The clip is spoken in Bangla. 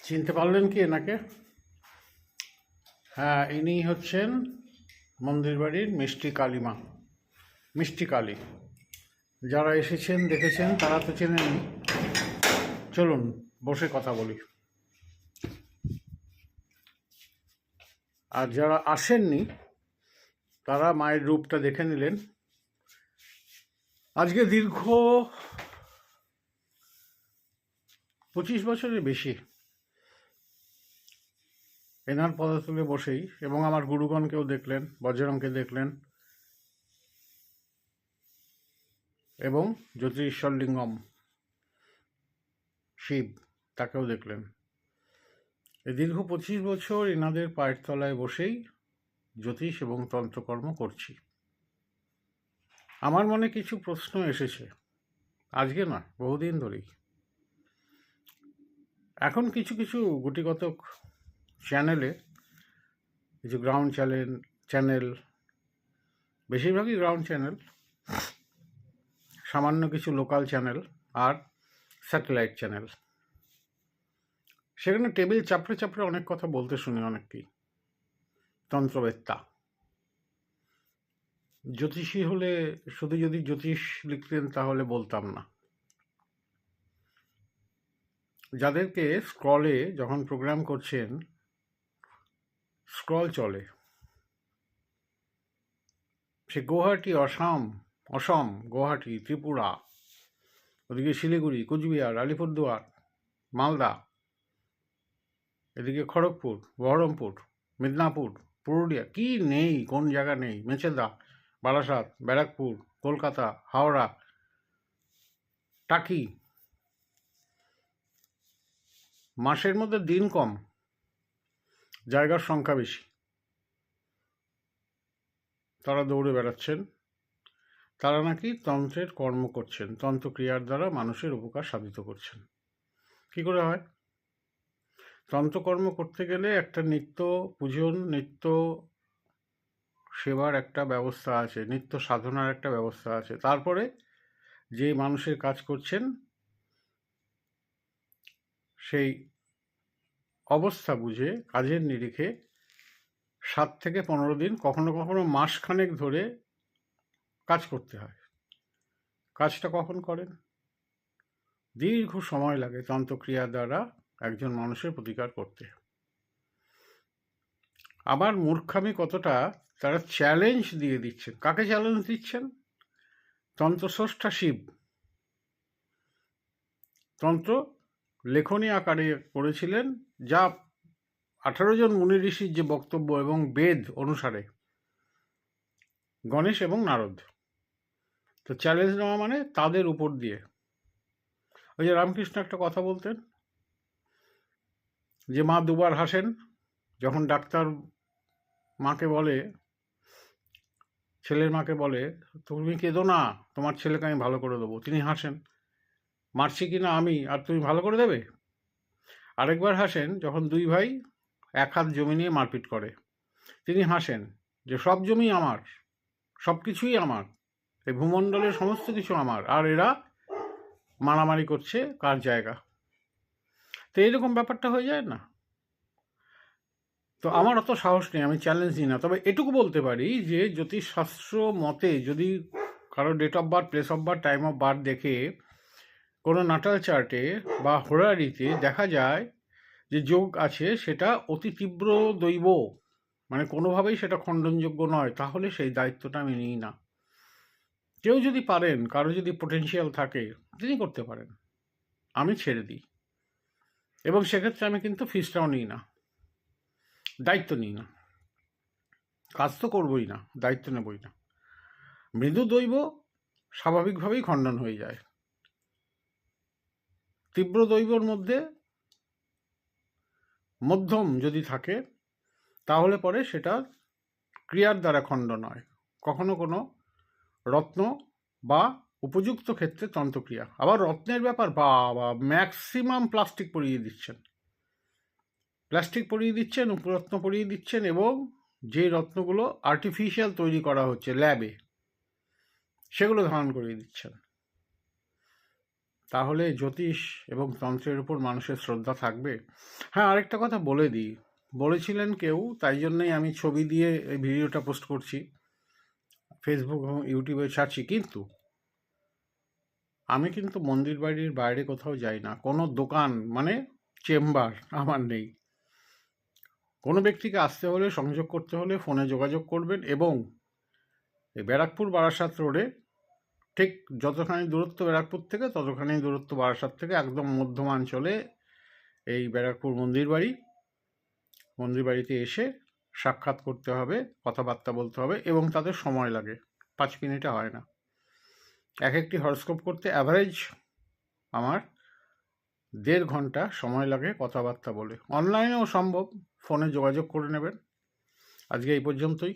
চিনতে পারলেন কি এনাকে? হ্যাঁ, ইনি হচ্ছেন মন্দির বাড়ির মিষ্টি কালীমা, মিষ্টি কালী। যারা এসেছেন দেখেছেন তারা তো চেনেনই। চলুন বসে কথা বলি। আর যারা আসেননি তারা মায়ের রূপটা দেখে নিলেন। আজকে দীর্ঘ 25 বছরের বেশি এনার পদতলে বসেই, এবং আমার গুরুগণকেও দেখলেন, বজরংকে দেখলেন, এবং জ্যোতিষলিঙ্গম শিব তাকেও দেখলেন। এই দীর্ঘ 25 বছর এনাদের পায়ের তলায় বসেই জ্যোতিষ এবং তন্ত্রকর্ম করছি। আমার মনে কিছু প্রশ্ন এসেছে, আজকে না, বহুদিন ধরেই। এখন কিছু কিছু গুটিকতক চ্যানেলে, কিছু গ্রাউন্ড চ্যানেল, বেশিরভাগই গ্রাউন্ড চ্যানেল, সামান্য কিছু লোকাল চ্যানেল আর স্যাটেলাইট চ্যানেল, সেখানে টেবিল চাপড়ে চাপড়ে অনেক কথা বলতে শুনি অনেককেই। তন্ত্রবেত্তা, জ্যোতিষী হলে শুধু যদি জ্যোতিষ লিখতেন তাহলে বলতাম না। যাদেরকে স্ক্রলে যখন প্রোগ্রাম করছেন, স্ক্রল চলে, সে গুয়াহাটি, অসম, গুয়াহাটি, ত্রিপুরা, ওদিকে শিলিগুড়ি, কুচবিহার, আলিপুরদুয়ার, মালদা, এদিকে খড়গপুর, বহরমপুর, মিদনাপুর, পুরুলিয়া, কি নেই, কোন জায়গা নেই, মেচেদা, বারাসাত, ব্যারাকপুর, কলকাতা, হাওড়া, টাকি। মাসের মধ্যে দিন কম, জায়গার সংখ্যা বেশি। তারা দৌড়ে বেড়াচ্ছেন, তারা নাকি তন্ত্রের কর্ম করছেন, তন্ত্রক্রিয়ার দ্বারা মানুষের উপকার সাধিত করছেন। কি করে হয়? তন্ত্রকর্ম করতে গেলে একটা নিত্য পূজন, নিত্য সেবার একটা ব্যবস্থা আছে, নিত্য সাধনার একটা ব্যবস্থা আছে। তারপরে যে মানুষের কাজ করছেন সেই অবস্থা বুঝে, কাজের নিরিখে 7 থেকে 15 দিন, কখনো কখনো মাসখানেক ধরে কাজ করতে হয়। কাজটা কখন করেন? দীর্ঘ সময় লাগে তন্ত্রক্রিয়া দ্বারা একজন মানুষের প্রতিকার করতে। আবার মূর্খামি কতটা, তারা চ্যালেঞ্জ দিয়ে দিচ্ছেন। কাকে চ্যালেঞ্জ দিচ্ছেন? তন্ত্রস্রষ্টা শিব তন্ত্র লেখনী আকারে করেছিলেন, যা 18 জন মুনি ঋষির যে বক্তব্য এবং বেদ অনুসারে, গণেশ এবং নারদ। তো চ্যালেঞ্জ নেওয়া মানে তাদের উপর দিয়ে। ওই যে রামকৃষ্ণ একটা কথা বলতেন, যে মা দুবার হাসেন, যখন ডাক্তার মাকে বলে, ছেলের মাকে বলে, তুমি কেঁদো না, তোমার ছেলেকে আমি ভালো করে দেবো, তিনি হাসেন, মারছি কিনা আমি, আর তুমি ভালো করে দেবে। আরেকবার হাসেন যখন দুই ভাই 1 হাত জমি নিয়ে মারপিট করে, তিনি হাসেন যে সব জমি আমার, সব কিছুই আমার, এই ভূমণ্ডলের সমস্ত কিছু আমার, আর এরা মারামারি করছে কার জায়গা। তো এইরকম ব্যাপারটা হয়ে যায় না? তো আমার অত সাহস নেই, আমি চ্যালেঞ্জ দিই না। তবে এটুকু বলতে পারি যে জ্যোতিষশাস্ত্র মতে যদি কারো date of birth, place of birth, time of birth দেখে কোনো নাটাল চার্টে বা হোরারিতে দেখা যায় যে যোগ আছে, সেটা অতি তীব্র দৈব, মানে কোনোভাবেই সেটা খণ্ডনযোগ্য নয়, তাহলে সেই দায়িত্বটা আমি নিই না। কেউ যদি পারেন, কারো যদি পোটেনশিয়াল থাকে, তিনি করতে পারেন, আমি ছেড়ে দিই। এবং সেক্ষেত্রে আমি কিন্তু ফিসটাও নিই না, দায়িত্ব নিই না। কাজ তো করবই না, দায়িত্ব নেবই না। মৃদু দৈব স্বাভাবিকভাবেই খণ্ডন হয়ে যায়। তীব্র দৈবর মধ্যে মধ্যম যদি থাকে, তাহলে পরে সেটা ক্রিয়ার দ্বারা খণ্ডন হয়। কখনো কোনো রত্ন বা উপযুক্ত ক্ষেত্রে তন্ত্রক্রিয়া। আবার রত্নের ব্যাপার, বা ম্যাক্সিমাম প্লাস্টিক পরিয়ে দিচ্ছেন, উপরত্ন পরিয়ে দিচ্ছেন, এবং যে রত্নগুলো আর্টিফিশিয়াল তৈরি করা হচ্ছে ল্যাবে, সেগুলো ধারণ করিয়ে দিচ্ছেন। তাহলে জ্যোতিষ এবং তন্ত্রের উপর মানুষের শ্রদ্ধা থাকবে। হ্যাঁ, আরেকটা কথা বলে দিই, বলেছিলেন কেউ, তাই জন্যই আমি ছবি দিয়ে এই ভিডিওটা পোস্ট করছি, ফেসবুক এবং ইউটিউবে ছাড়ছি। কিন্তু আমি কিন্তু মন্দির বাড়ির বাইরে কোথাও যাই না, কোনো দোকান মানে চেম্বার আমার নেই। কোনো ব্যক্তিকে আসতে হলে, সংযোগ করতে হলে ফোনে যোগাযোগ করবেন, এবং এই ব্যারাকপুর বারাসাত রোডে ঠিক যতখানি দূরত্ব ব্যারাকপুর থেকে ততখানি দূরত্ব বারাসাত থেকে, একদম মধ্যমাঞ্চলে এই ব্যারাকপুর মন্দির বাড়িতে এসে সাক্ষাৎ করতে হবে, কথাবার্তা বলতে হবে, এবং তাদের সময় লাগে, 5 মিনিটে হয় না। এক একটি হরস্কোপ করতে অ্যাভারেজ আমার 1.5 ঘন্টা সময় লাগে কথাবার্তা বলে। অনলাইনেও সম্ভব, ফোনে যোগাযোগ করে নেবেন। আজকে এই পর্যন্তই।